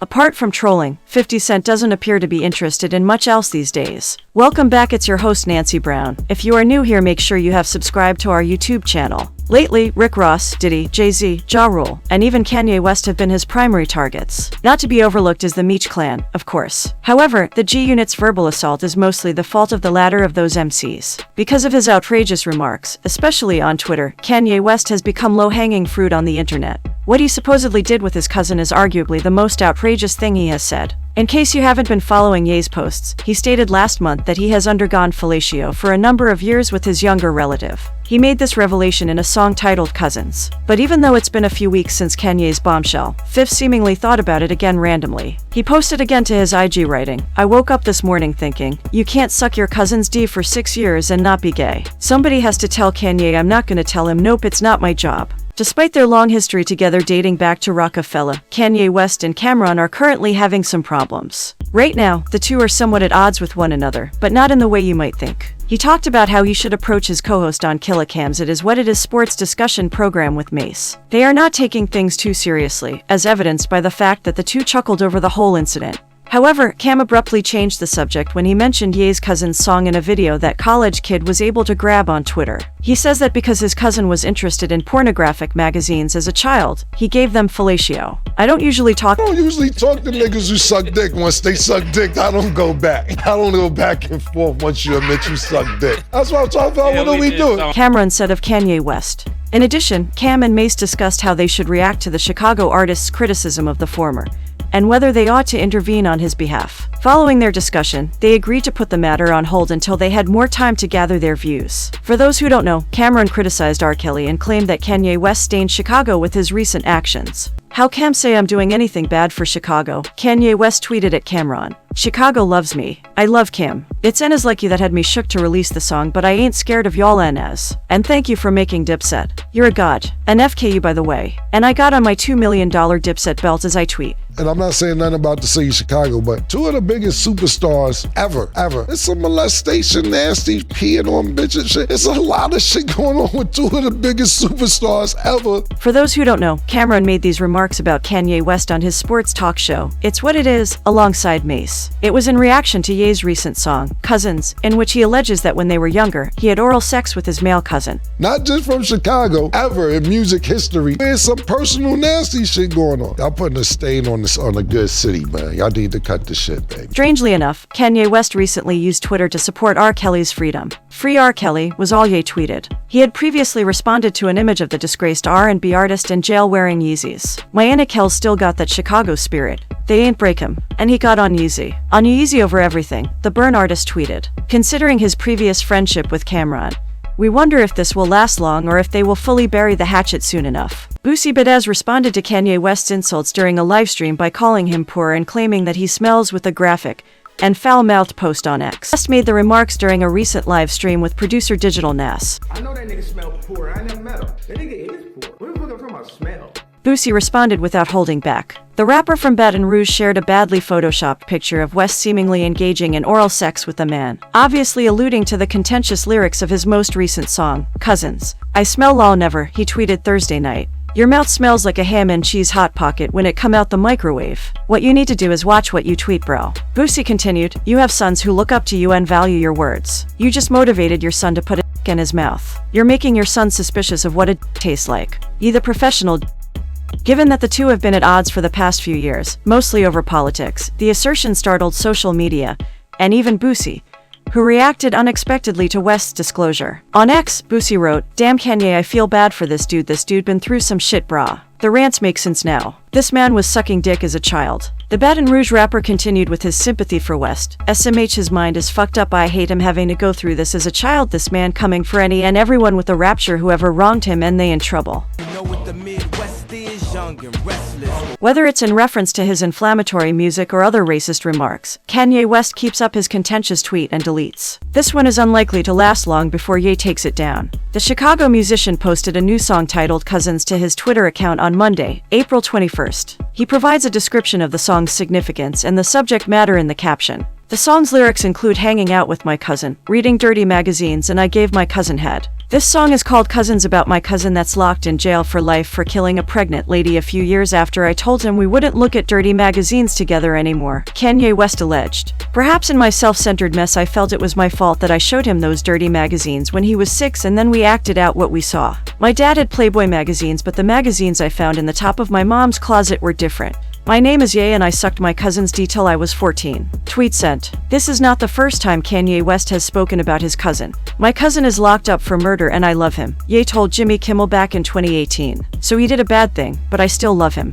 Apart from trolling, 50 Cent doesn't appear to be interested in much else these days. Welcome back, it's your host Nancy Brown. If you are new here, make sure you have subscribed to our YouTube channel. Lately, Rick Ross, Diddy, Jay-Z, Ja Rule, and even Kanye West have been his primary targets. Not to be overlooked is the Meech clan, of course. However, the G-Unit's verbal assault is mostly the fault of the latter of those MCs. Because of his outrageous remarks, especially on Twitter, Kanye West has become low-hanging fruit on the internet. What he supposedly did with his cousin is arguably the most outrageous thing he has said. In case you haven't been following Ye's posts, he stated last month that he has undergone fellatio for a number of years with his younger relative. He made this revelation in a song titled Cousins. But even though it's been a few weeks since Kanye's bombshell, Fifth seemingly thought about it again randomly. He posted again to his IG writing, "I woke up this morning thinking, you can't suck your cousin's D for 6 years and not be gay. Somebody has to tell Kanye. I'm not gonna tell him. Nope, it's not my job." Despite their long history together dating back to Rockefeller, Kanye West and Cameron are currently having some problems. Right now, the two are somewhat at odds with one another, but not in the way you might think. He talked about how he should approach his co-host on Killicams. It is what it is sports discussion program with Mace. They are not taking things too seriously, as evidenced by the fact that the two chuckled over the whole incident. However, Cam abruptly changed the subject when he mentioned Ye's cousin's song in a video that college kid was able to grab on Twitter. He says that because his cousin was interested in pornographic magazines as a child, he gave them fellatio. I don't usually talk to niggas who suck dick. Once they suck dick, I don't go back. I don't go back and forth once you admit you suck dick. That's what I'm talking about. What are we doing? Cameron said of Kanye West. In addition, Cam and Mace discussed how they should react to the Chicago artist's criticism of the former, and whether they ought to intervene on his behalf. Following their discussion, they agreed to put the matter on hold until they had more time to gather their views. For those who don't know, Cameron criticized R. Kelly and claimed that Kanye West stained Chicago with his recent actions. "How Cam say I'm doing anything bad for Chicago?" Kanye West tweeted at Cameron. "Chicago loves me. I love Kim. It's N's like you that had me shook to release the song, but I ain't scared of y'all N's. And thank you for making Dipset. You're a god. And FKU by the way. And I got on my $2 million Dipset belt as I tweet." And I'm not saying nothing about the city of Chicago, but two of the biggest superstars ever. It's some molestation, nasty, peeing on bitches shit. It's a lot of shit going on with two of the biggest superstars ever. For those who don't know, Cameron made these remarks about Kanye West on his sports talk show, It's What It Is, alongside Mace. It was in reaction to Ye's recent song, Cousins, in which he alleges that when they were younger, he had oral sex with his male cousin. Not just from Chicago, ever in music history. There's some personal nasty shit going on. Y'all putting a stain on a good city, man. Y'all need to cut the shit, baby. Strangely enough, Kanye West recently used Twitter to support R. Kelly's freedom. "Free R. Kelly" was all Ye tweeted. He had previously responded to an image of the disgraced R&B artist in jail wearing Yeezys. "My Aunt Kel still got that Chicago spirit. They ain't break him." And he got on Yeezy. "On Yeezy over everything," the Burn artist tweeted. Considering his previous friendship with Cameron, "We wonder if this will last long or if they will fully bury the hatchet soon enough." Boosie Badazz responded to Kanye West's insults during a livestream by calling him poor and claiming that he smells with a graphic and foul-mouthed post on X. West made the remarks during a recent live stream with producer Digital Nas. "I know that nigga smell poor. I never met him. That nigga is poor. What the fuck I'm talking about smell?" Boosie responded without holding back. The rapper from Baton Rouge shared a badly photoshopped picture of West seemingly engaging in oral sex with a man, obviously alluding to the contentious lyrics of his most recent song, Cousins. "I smell law never," he tweeted Thursday night. "Your mouth smells like a ham and cheese hot pocket when it come out the microwave. What you need to do is watch what you tweet, bro." Boosie continued, "You have sons who look up to you and value your words. You just motivated your son to put a dick in his mouth. You're making your son suspicious of what a dick tastes like. You the professional d-." Given that the two have been at odds for the past few years, mostly over politics, the assertion startled social media, and even Boosie, who reacted unexpectedly to West's disclosure. On X, Boosie wrote, "Damn Kanye, I feel bad for this dude been through some shit brah. The rants make sense now. This man was sucking dick as a child." The Baton Rouge rapper continued with his sympathy for West. "SMH, his mind is fucked up. I hate him having to go through this as a child. This man coming for any and everyone with a rapture whoever wronged him and they in trouble." You know what the Midwest is, young and restless. Whether it's in reference to his inflammatory music or other racist remarks, Kanye West keeps up his contentious tweet and deletes. This one is unlikely to last long before Ye takes it down. The Chicago musician posted a new song titled Cousins to his Twitter account on Monday, April 21st. He provides a description of the song's significance and the subject matter in the caption. The song's lyrics include hanging out with my cousin, reading dirty magazines, and I gave my cousin head. This song is called Cousins, about my cousin that's locked in jail for life for killing a pregnant lady a few years after I told him we wouldn't look at dirty magazines together anymore, Kanye West alleged. Perhaps in my self-centered mess I felt it was my fault that I showed him those dirty magazines when he was 6 and then we acted out what we saw. My dad had Playboy magazines, but the magazines I found in the top of my mom's closet were different. My name is Ye and I sucked my cousin's D till I was 14. Tweet sent. This is not the first time Kanye West has spoken about his cousin. My cousin is locked up for murder and I love him, Ye told Jimmy Kimmel back in 2018. So he did a bad thing, but I still love him.